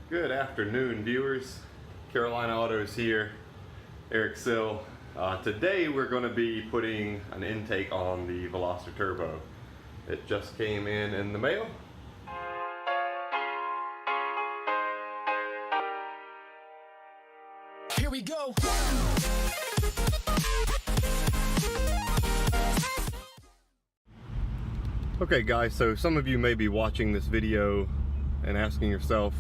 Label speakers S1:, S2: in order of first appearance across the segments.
S1: Good afternoon, viewers. Carolina Autos here, Eric Sill. Today we're going to be putting an intake on the Veloster Turbo. It just came in the mail.
S2: Here we go.
S1: Okay guys, so some of you may be watching this video and asking yourself,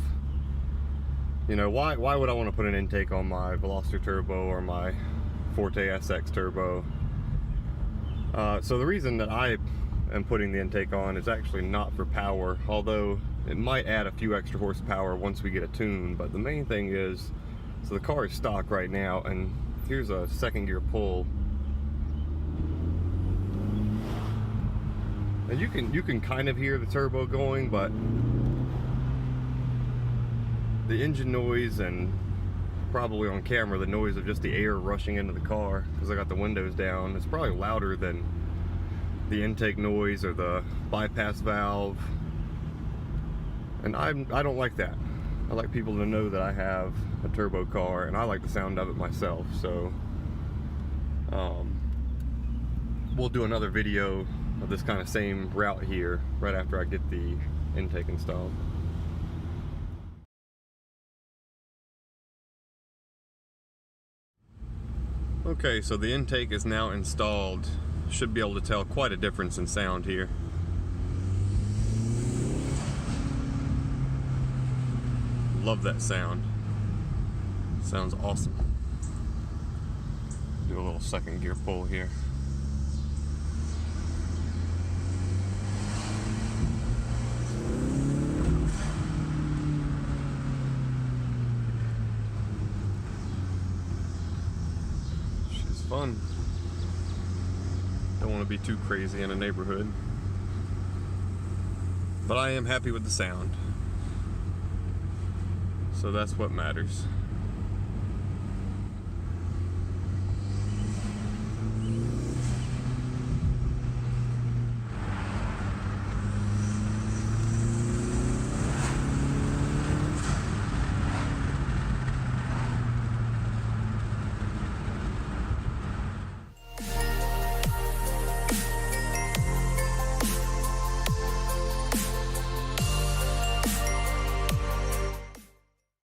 S1: you know, why would I want to put an intake on my Veloster Turbo or my Forte SX Turbo? So the reason that I am putting the intake on is actually not for power, although it might add a few extra horsepower once we get a tune. But the main thing is, so the car is stock right now, and here's a second gear pull. And you can kind of hear the turbo going, but the engine noise, and probably on camera the noise of just the air rushing into the car because I got the windows down, it's probably louder than the intake noise or the bypass valve, and I don't like that. I like people to know that I have a turbo car, and I like the sound of it myself. So we'll do another video of this kind of same route here right after I get the intake installed. Okay, so the intake is now installed. Should be able to tell quite a difference in sound here. Love that sound. Sounds awesome. Do a little second gear pull here. Fun. Don't want to be too crazy in a neighborhood, but I am happy with the sound, so that's what matters.